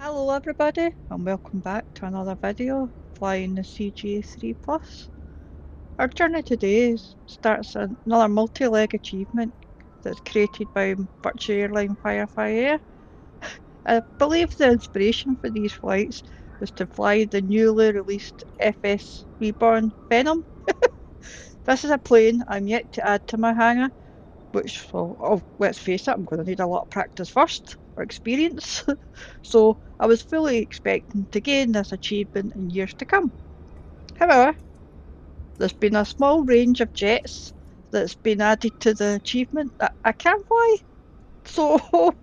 Hello everybody and welcome back to another video flying the CJ3 Plus. Our journey today starts another multi-leg achievement that's created by Virtue Airline Firefly Air. I believe the inspiration for these flights was to fly the newly released FS Reborn Venom. This is a plane I'm yet to add to my hangar, which, well, let's face it, I'm going to need a lot of practice first, or experience. So I was fully expecting to gain this achievement in years to come. However, there's been a small range of jets that's been added to the achievement that I can fly. So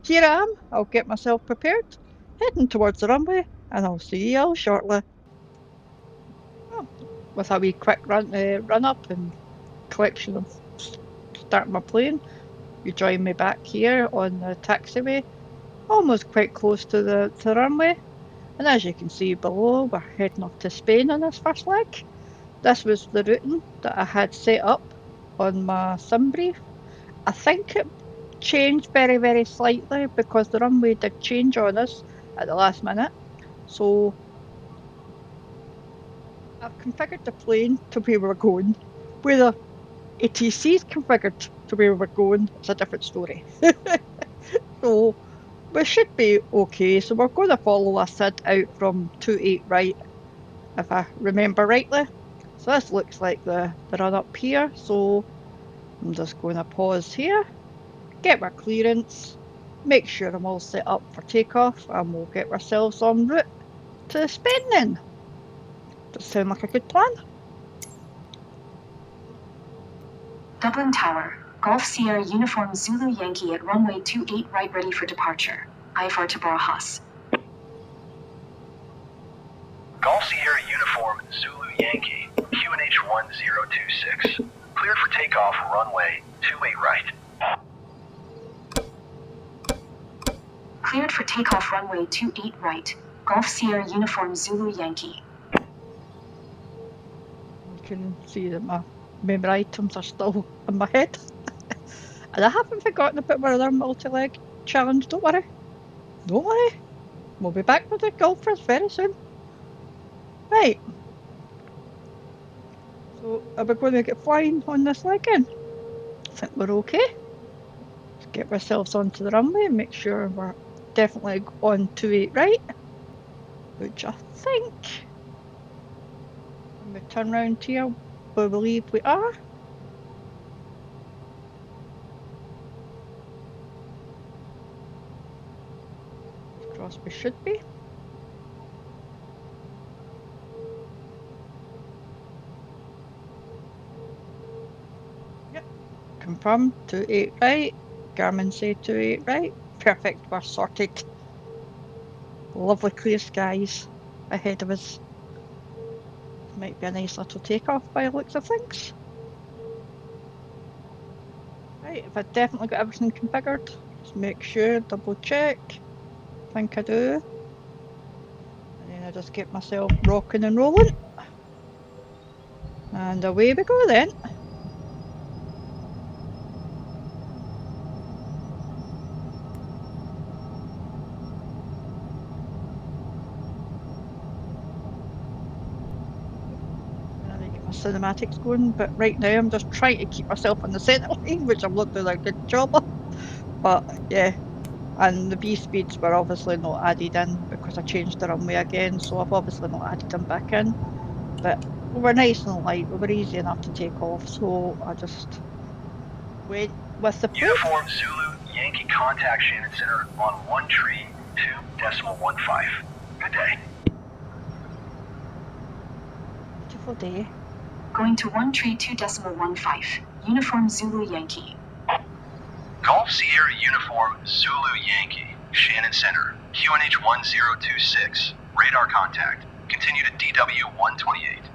here I am, I'll get myself prepared, heading towards the runway, and I'll see you all shortly. Oh, with a wee quick run up and collection of starting my plane, you join me back here on the taxiway, almost quite close to the runway. And as you can see below, we're heading off to Spain on this first leg. This was the routing that I had set up on my sim brief. I think it changed very, very slightly because the runway did change on us at the last minute. So I've configured the plane to where we're going. Whether ATC is configured to where we're going, it's a different story. So we should be okay. So we're going to follow a SID out from 28 right, if I remember rightly. So this looks like the run up here. So I'm just going to pause here, get my clearance, make sure I'm all set up for takeoff, and we'll get ourselves en route to Spain then. Does sound like a good plan? Dublin Tower, Golf Sierra Uniform Zulu Yankee at runway 28 right ready for departure. IFR to Barajas. Golf Sierra Uniform Zulu Yankee, QNH 1026. Cleared for takeoff runway 28 right. Cleared for takeoff runway 28 right. Golf Sierra Uniform Zulu Yankee. You can see that my memory items are still in my head. And I haven't forgotten about my other multi-leg challenge, don't worry. Don't worry. We'll be back with the golfers very soon. Right. So are we going to get flying on this leg in? I think we're okay. Let's get ourselves onto the runway and make sure we're definitely on 28 right. Which I think, when we turn round here, we believe we are. Cross we should be. Yep. Confirm 28 right. Garmin say 28 right. Perfect, we're sorted. Lovely clear skies ahead of us. Might be a nice little takeoff by the looks of things. Right, if I definitely got everything configured, just make sure, double check. I think I do. And then I just get myself rocking and rolling. And away we go then. Get my cinematics going, but right now I'm just trying to keep myself on the centre line, which I'm not doing a good job of. But yeah, and the B speeds were obviously not added in because I changed the runway again, so I've obviously not added them back in. But we were nice and light, we were easy enough to take off, so I just went with the plane. Uniform Zulu Yankee contact Shannon Center on 132.15. Good day. Beautiful day. Going to 132.15. Uniform Zulu Yankee. Golf Sierra Uniform Zulu Yankee, Shannon Center, QNH 1026. Radar contact. Continue to DW 128.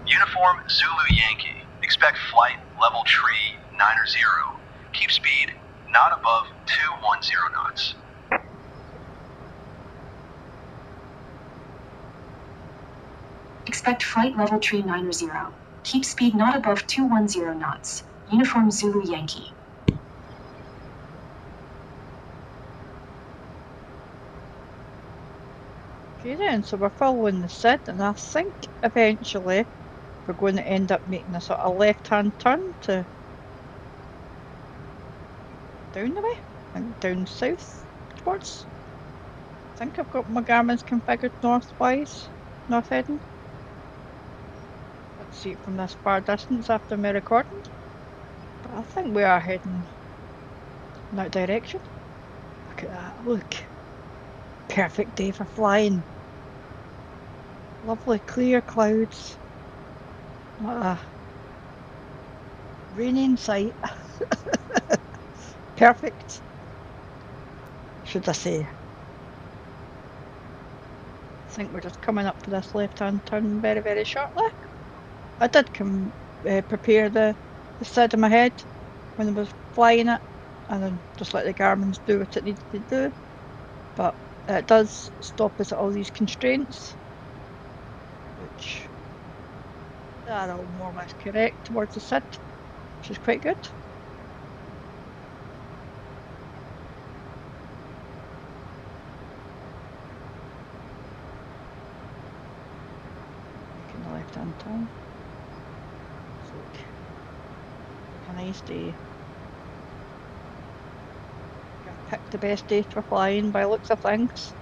Uniform Zulu Yankee. Expect flight level tree 90. Keep speed not above 210 knots. Expect flight level tree 90. Keep speed not above 210 knots. Uniform Zulu Yankee. Uniform Zulu Yankee. Expect flight level tree 90. Keep speed not above 210 knots. Uniform Zulu Yankee. Expect flight level tree 90. Keep speed not above 210 knots. Uniform Zulu Yankee. Okay then, so we're following the SID, and I think eventually we're going to end up making a sort of left-hand turn to down the way, and down south towards. I think I've got my Garmin's configured northwise, north heading. Let's see it from this far distance after my recording. But I think we are heading in that direction. Look at that, look. Perfect day for flying. Lovely clear clouds. Not a raining sight. Perfect, should I say. I think we're just coming up to this left-hand turn very, very shortly. I did prepare the SID in my head when I was flying it, and then just let the Garmin's do what it needed to do. But it does stop us at all these constraints, which are all more or less correct towards the SID, which is quite good. Making the left-hand turn. So look, a nice day. I've picked the best day for flying by looks of things.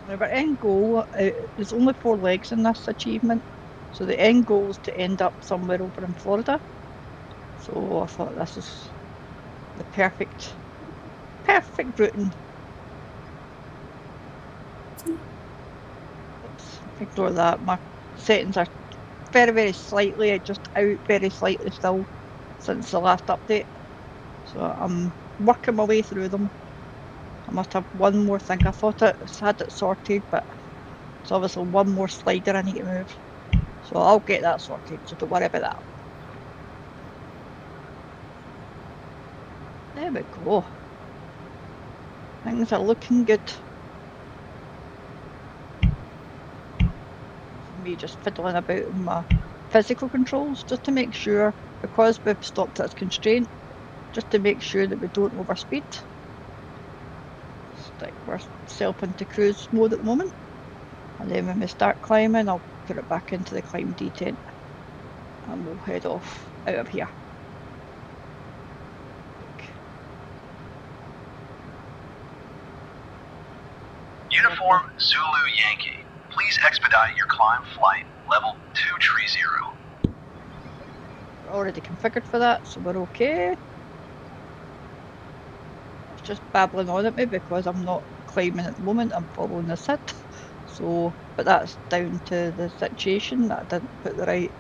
Now our end goal, there's only 4 legs in this achievement, so the end goal is to end up somewhere over in Florida. So I thought this is the perfect routing. Oops, ignore that. My settings are very, very slightly, just out very slightly still since the last update. So I'm working my way through them. I must have one more thing. I thought I had it sorted, but it's obviously one more slider I need to move. So I'll get that sorted, so don't worry about that. There we go. Things are looking good. Me just fiddling about in my physical controls just to make sure, because we've stopped at constraint, just to make sure that we don't overspeed. Stick ourselves into cruise mode at the moment, and then when we start climbing, I'll put it back into the climb detent, and we'll head off out of here. Look. Uniform Zulu Yankee, please expedite your climb flight, level 230. We're already configured for that, so we're okay. It's just babbling on at me because I'm not climbing at the moment, I'm following the SID. So, but that's down to the situation that I didn't put the right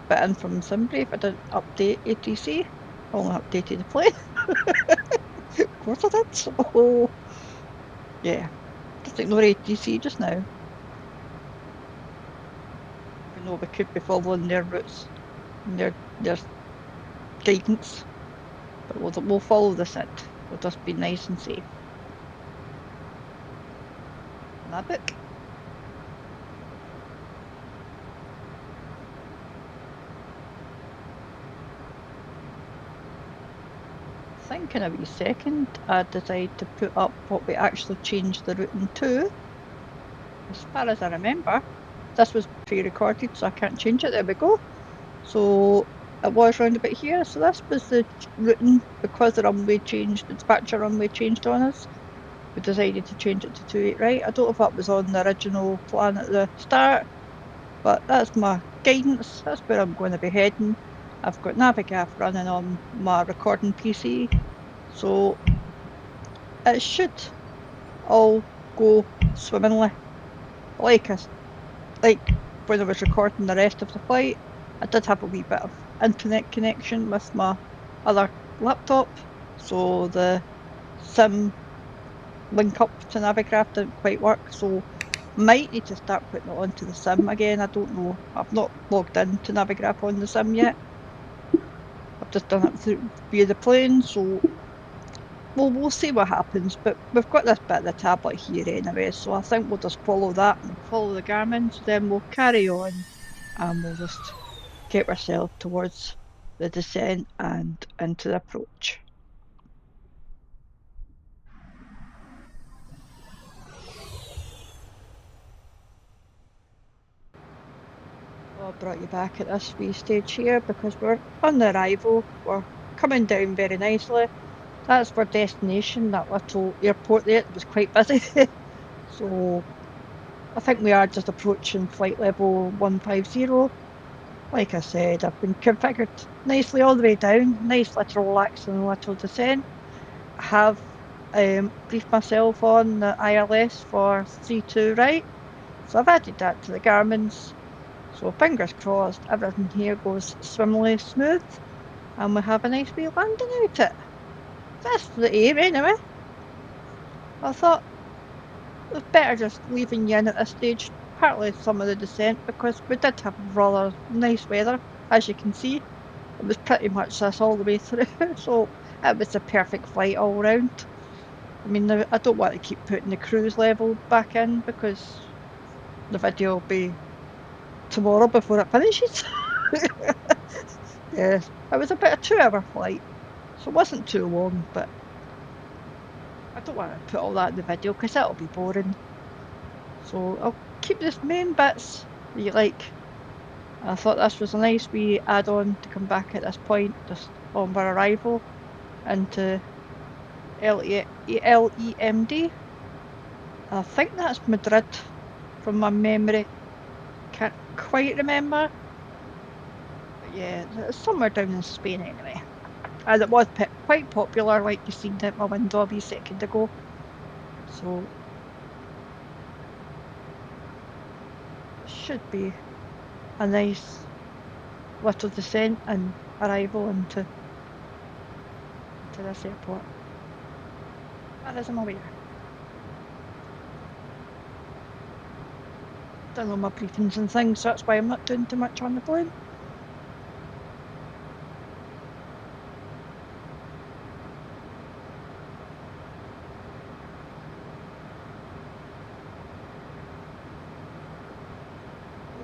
bit in from SimBrief. I didn't update ATC, I only updated the plane. Of course I did. So, yeah, just ignore ATC just now. Even though we could be following their routes and their guidance, but we'll follow the SID. We'll just be nice and safe. My book. I think in a wee second I decide to put up what we actually changed the routing to. As far as I remember, this was pre-recorded, so I can't change it. There we go. So it was round about here. So this was the routing because the runway changed, the departure runway changed on us. We decided to change it to 28 right. I don't know if that was on the original plan at the start, but that's my guidance. That's where I'm going to be heading. I've got Navigath running on my recording PC, so it should all go swimmingly. Like when I was recording the rest of the flight, I did have a wee bit of internet connection with my other laptop, so the sim link up to Navigraph didn't quite work, so might need to start putting it onto the sim again. I don't know. I've not logged into Navigraph on the sim yet. I've just done it via the plane, so we'll see what happens. But we've got this bit of the tablet here anyway, so I think we'll just follow that and we'll follow the Garmin. So then we'll carry on and we'll just get ourselves towards the descent and into the approach. I brought you back at this wee stage here because we're on the arrival. We're coming down very nicely. That's our destination, that little airport there. It was quite busy. So I think we are just approaching flight level 150. Like I said, I've been configured nicely all the way down. Nice little relaxing little descent. I have briefed myself on the ILS for 3-2 right. So I've added that to the Garmin's. So fingers crossed, everything here goes swimmingly smooth and we have a nice wee landing out it. That's the aim anyway. I thought it was better just leaving you in at this stage, partly some of the descent, because we did have rather nice weather, as you can see. It was pretty much this all the way through, so it was a perfect flight all round. I mean, I don't want to keep putting the cruise level back in because the video will be tomorrow before it finishes. Yes, it was about a 2-hour flight, so it wasn't too long, but I don't want to put all that in the video because that'll be boring. So I'll keep the main bits that you like. I thought this was a nice wee add-on to come back at this point, just on our arrival into LEMD. I think that's Madrid from my memory. Can't quite remember. But yeah, it's somewhere down in Spain anyway. And it was quite popular, like you seen at my window a wee second ago. So it should be a nice little descent and arrival into this airport. That is my way. Done all my briefings and things, so that's why I'm not doing too much on the plane.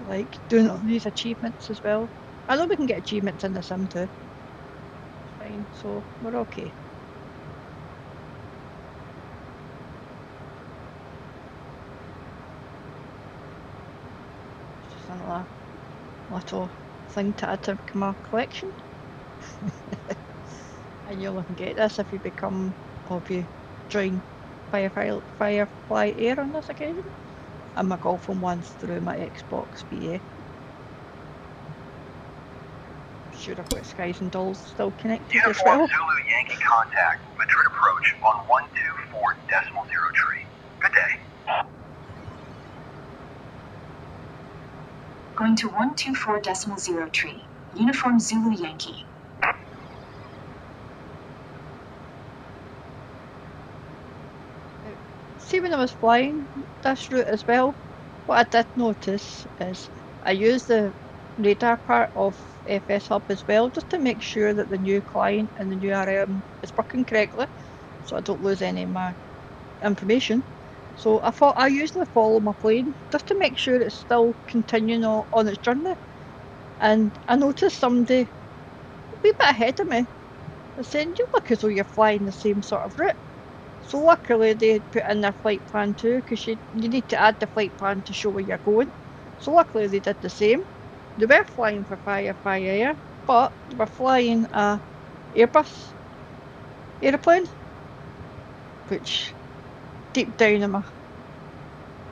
Like doing all these achievements as well. I know we can get achievements in the sim too. It's fine, so we're okay. It's just another little thing to add to my collection. And you'll only get this if you join Firefly Air on this occasion. And my golfing ones through my Xbox BA. I'm sure I've got Skies and Dolls still connected as well. Uniform Zulu Yankee contact. Madrid approach on 124.0 tree. Good day. Going to 124.0 tree. Uniform Zulu Yankee. See, when I was flying this route as well, what I did notice is I used the radar part of FS Hub as well, just to make sure that the new client and the new RM is working correctly, so I don't lose any of my information. So I thought I usually follow my plane just to make sure it's still continuing on its journey. And I noticed somebody a wee bit ahead of me was saying, "You look as though you're flying the same sort of route." So luckily they had put in their flight plan too, because you need to add the flight plan to show where you're going. So luckily they did the same. They were flying for Firefly Air, but they were flying a Airbus aeroplane, which deep down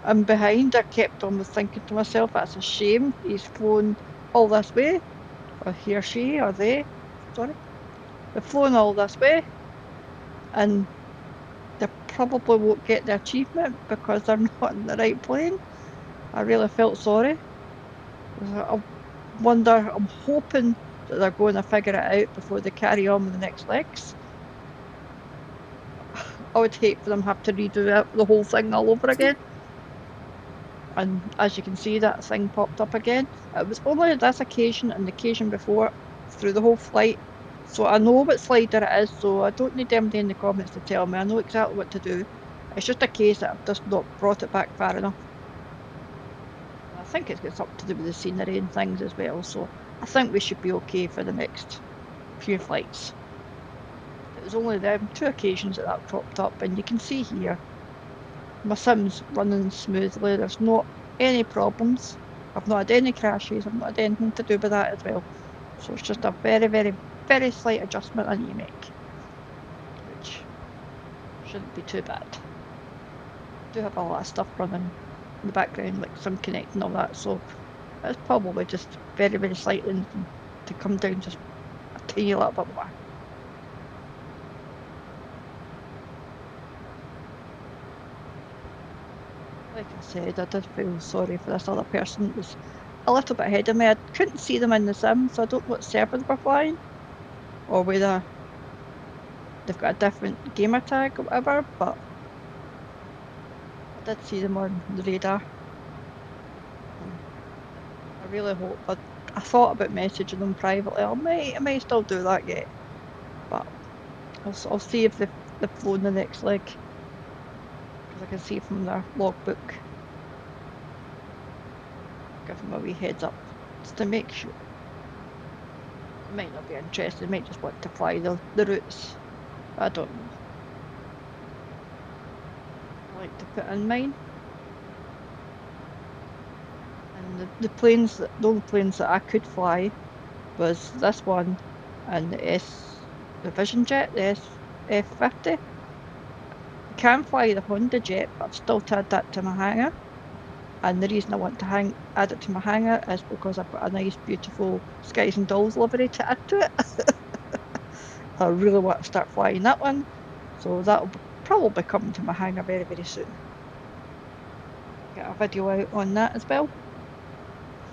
in behind I kept on thinking to myself, that's a shame he's flown all this way, or he or she or they, sorry, they've flown all this way, and they probably won't get the achievement because they're not in the right plane. I really felt sorry. I wonder, I'm hoping that they're going to figure it out before they carry on with the next legs. I would hate for them to have to redo the whole thing all over again. And as you can see, that thing popped up again. It was only this occasion and the occasion before through the whole flight. So I know what slider it is, so I don't need anybody in the comments to tell me. I know exactly what to do. It's just a case that I've just not brought it back far enough. I think it's got something to do with the scenery and things as well, so I think we should be okay for the next few flights. It was only them 2 occasions that cropped up, and you can see here my sim's running smoothly. There's not any problems. I've not had any crashes, I've not had anything to do with that as well. So it's just a very, very, very slight adjustment I need to make, which shouldn't be too bad. I do have a lot of stuff running in the background, like some connecting all that, so it's probably just very, very slightly to come down just a tiny little bit more. Like I said, I did feel sorry for this other person that was a little bit ahead of me. I couldn't see them in the sim, so I don't know what server they were flying, or whether they've got a different gamer tag or whatever, but I did see them on the radar. I really hope, I thought about messaging them privately. I may still do that yet, but I'll see if they've flown the next leg, because I can see from their logbook. Give them a wee heads up, just to make sure. They might not be interested, they might just want to fly the routes. I don't know. I like to put in mine. And the only planes that I could fly was this one and the Vision Jet, the SF50. I can fly the Honda Jet, but I've still to add that to my hangar. And the reason I want to add it to my hangar is because I've got a nice, beautiful Skies and Dolls livery to add to it. I really want to start flying that one, so that'll probably be coming to my hangar very, very soon. Get a video out on that as well,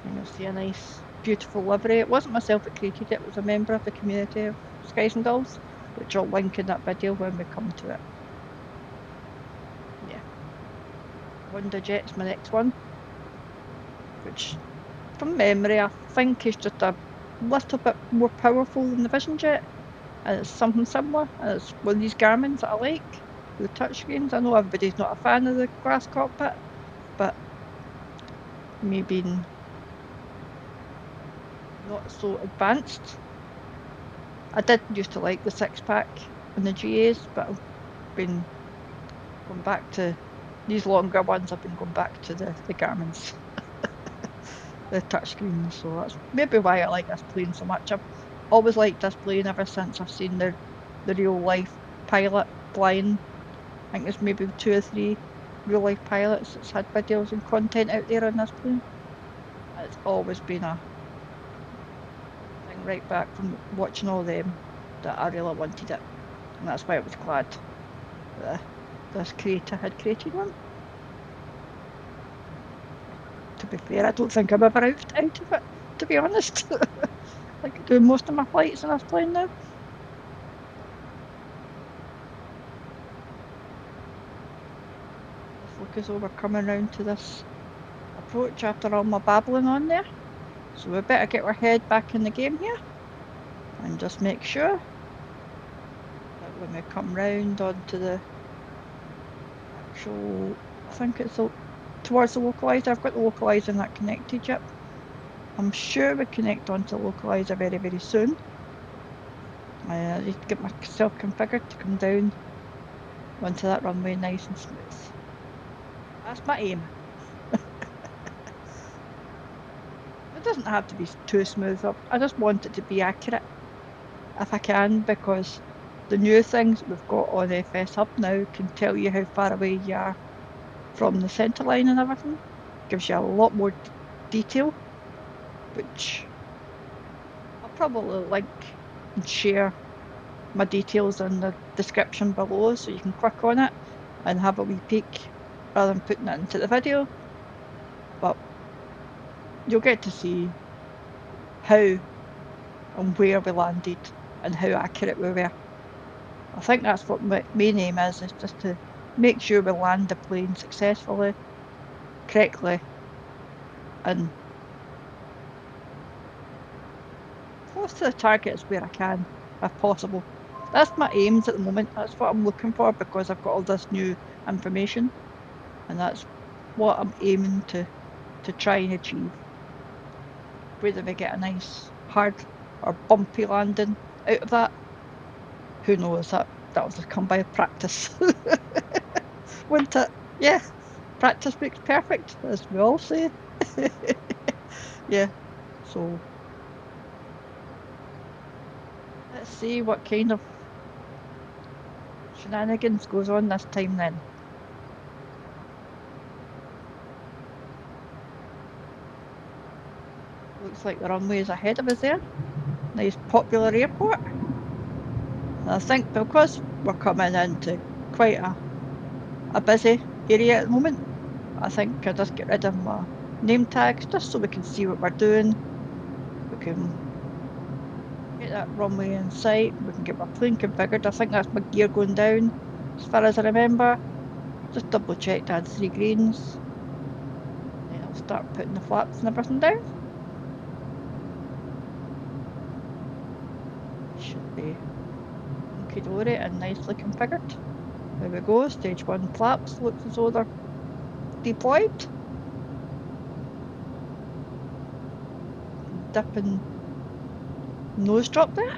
and you'll see a nice, beautiful livery. It wasn't myself that created it, it was a member of the community of Skies and Dolls, which I'll link in that video when we come to it. Yeah. Honda Jet's my next one, which from memory I think is just a little bit more powerful than the Vision Jet, and it's something similar, and it's one of these Garmins that I like, with the touchscreens. I know everybody's not a fan of the glass cockpit, but me being not so advanced, I did used to like the 6-pack and the GAs, but I've been going back to these longer ones. I've been going back to the Garmins, the touchscreens. So that's maybe why I like this plane so much. I've always liked this plane ever since I've seen the real life pilot flying. I think there's maybe 2 or 3 real life pilots that's had videos and content out there on this plane. It's always been a thing right back from watching all them that I really wanted it, and that's why I was glad that this creator had created one. To be fair, I don't think I'm ever out of it, to be honest. Like I do most of my flights in this plane now. Let's look as though we're coming round to this approach after all my babbling on there. So we better get our head back in the game here and just make sure that when we come round onto the actual, I think it's towards the localizer. I've got the localizer not connected yet. I'm sure we connect onto the localizer very, very soon. I need to get myself configured to come down onto that runway nice and smooth. That's my aim. It doesn't have to be too smooth. I just want it to be accurate if I can, because the new things that we've got on FS Hub now can tell you how far away you are from the centre line and everything. Gives you a lot more detail, which I'll probably link and share my details in the description below, so you can click on it and have a wee peek rather than putting it into the video. But you'll get to see how and where we landed and how accurate we were. I think that's what my main aim is just to make sure we land the plane successfully, correctly, and close to the target as where I can, if possible. That's my aims at the moment. That's what I'm looking for, because I've got all this new information, and that's what I'm aiming to try and achieve. Whether we get a nice hard or bumpy landing out of that, who knows? That'll just come by practice. Wouldn't it? Yeah, practice makes perfect, as we all say. Yeah, so let's see what kind of shenanigans goes on this time then. Looks like the runway is ahead of us there. Nice popular airport. And I think because we're coming into quite a busy area at the moment, I think I'll just get rid of my name tags just so we can see what we're doing. We can get that runway in sight. We can get my plane configured. I think that's my gear going down as far as I remember. Just double check to add 3 greens. Then I'll start putting the flaps and everything down. Should be hunky dory and nicely configured. There we go, stage 1 flaps. Looks as though they're deployed. Dipping nose drop there.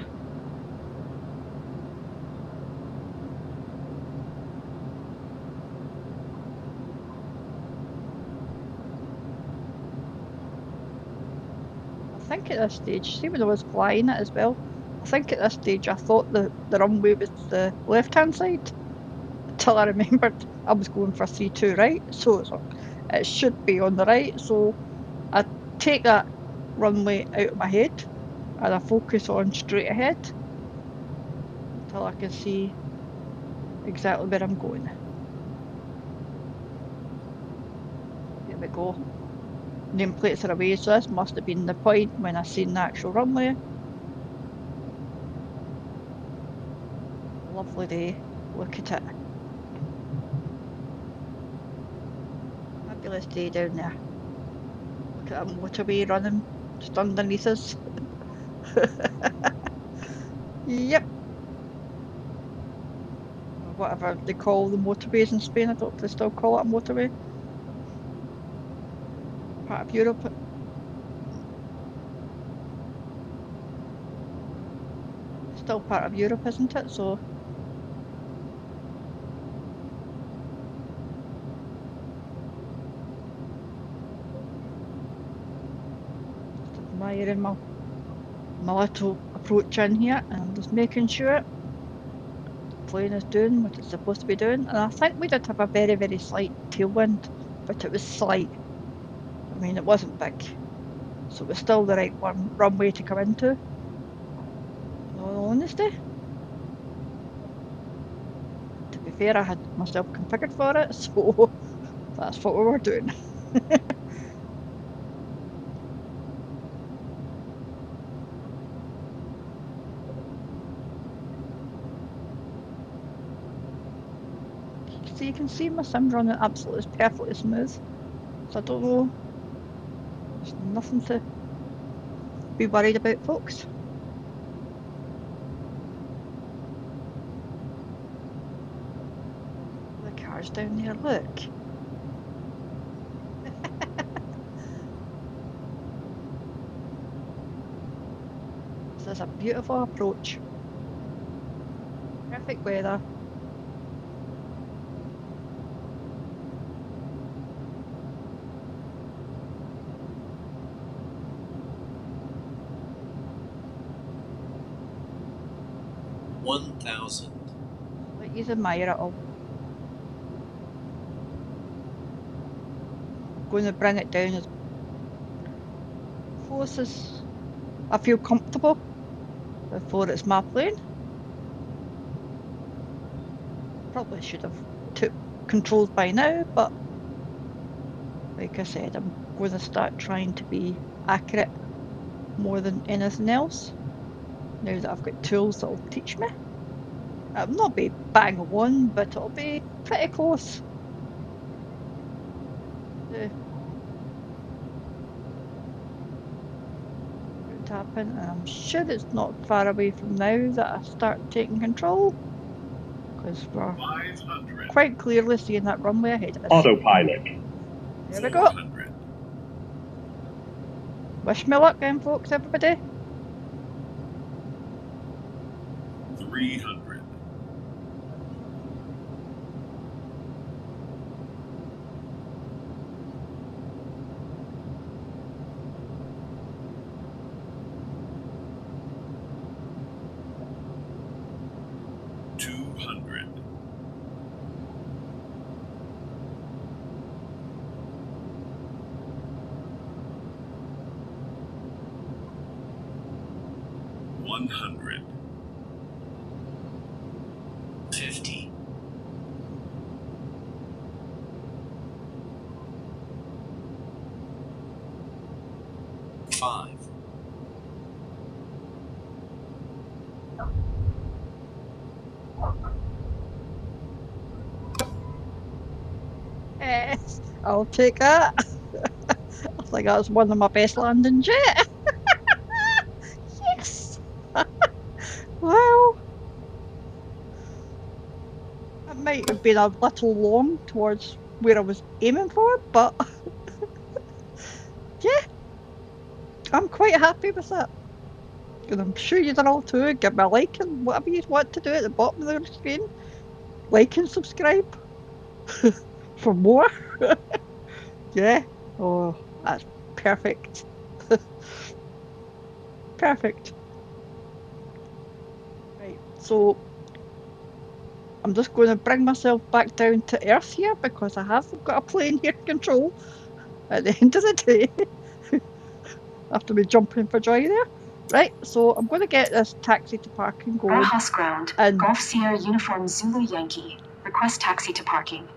I think at this stage, see when I was flying it as well, I think at this stage I thought the runway was the left-hand side until I remembered I was going for 3-2 right, so it should be on the right. So I take that runway out of my head and I focus on straight ahead until I can see exactly where I'm going. There we go. Nameplates are away, so this must have been the point when I seen the actual runway. Lovely day. Look at it. Fabulous day down there. Look at that motorway running just underneath us. Yep. Or whatever they call the motorways in Spain. I don't know if they still call it a motorway. Part of Europe. It's still part of Europe, isn't it? So just admiring my little approach in here, and I'm just making sure the plane is doing what it's supposed to be doing. And I think we did have a very, very slight tailwind, but it was slight. I mean, it wasn't big. So it was still the right runway to come into, in all honesty. To be fair, I had myself configured for it, so that's what we were doing. So you can see my sim running absolutely perfectly smooth. So I don't know, there's nothing to be worried about, folks. The car's down there, look. This is a beautiful approach. Perfect weather. Let you admire it all. I'm going to bring it down as close as I feel comfortable before it's my plane. Probably should have took controls by now, but like I said, I'm going to start trying to be accurate more than anything else now that I've got tools that will teach me. It'll not be bang on, but it'll be pretty close to what happen. And I'm sure it's not far away from now that I start taking control, because we're quite clearly seeing that runway ahead of us. Autopilot. There we go. Wish me luck then, folks, everybody. 300. 100. 50. 5. Yes, I'll take that. I think that's one of my best landings yet. Yes! Well, it might have been a little long towards where I was aiming for, but yeah, I'm quite happy with it. And I'm sure you done all too. Give me a like and whatever you want to do at the bottom of the screen. Like and subscribe for more. Yeah. Oh, that's perfect. Perfect. Right. So I'm just going to bring myself back down to earth here because I have got a plane here to control at the end of the day after me jumping for joy there. Right. So I'm going to get this taxi to parking going. Rojas ground. And Golf Sierra Uniform Zulu Yankee. Request taxi to parking.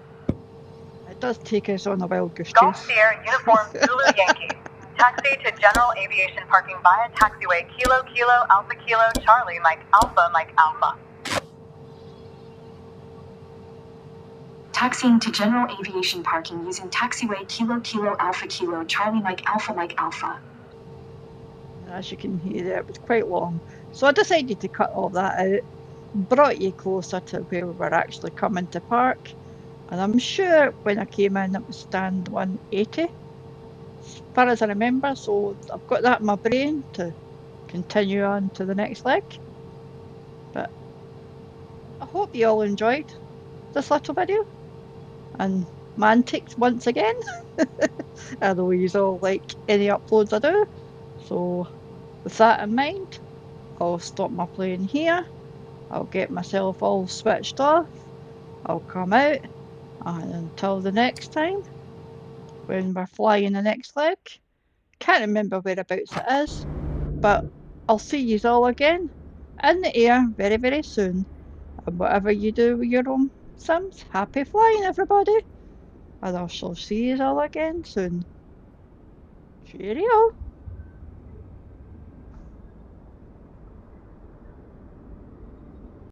it does take us on a wild goose Golf chase. Sierra Uniform Zulu Yankee. Taxi to General Aviation Parking via taxiway Kilo Kilo Alpha Kilo Charlie Mike Alpha. Taxiing to General Aviation Parking using taxiway Kilo Kilo Alpha Kilo Charlie Mike Alpha. As you can hear, it was quite long. So I decided to cut all that out, brought you closer to where we were actually coming to park. And I'm sure when I came in, it was stand 180, as far as I remember. So I've got that in my brain to continue on to the next leg. But I hope you all enjoyed this little video and my antics once again. Although you all like any uploads I do. So with that in mind, I'll stop my playing here. I'll get myself all switched off. I'll come out, and until the next time, when we're flying the next leg, can't remember whereabouts it is, but I'll see you all again in the air very, very soon. And whatever you do with your own Sims, happy flying, everybody. And I shall see you all again soon. Cheerio.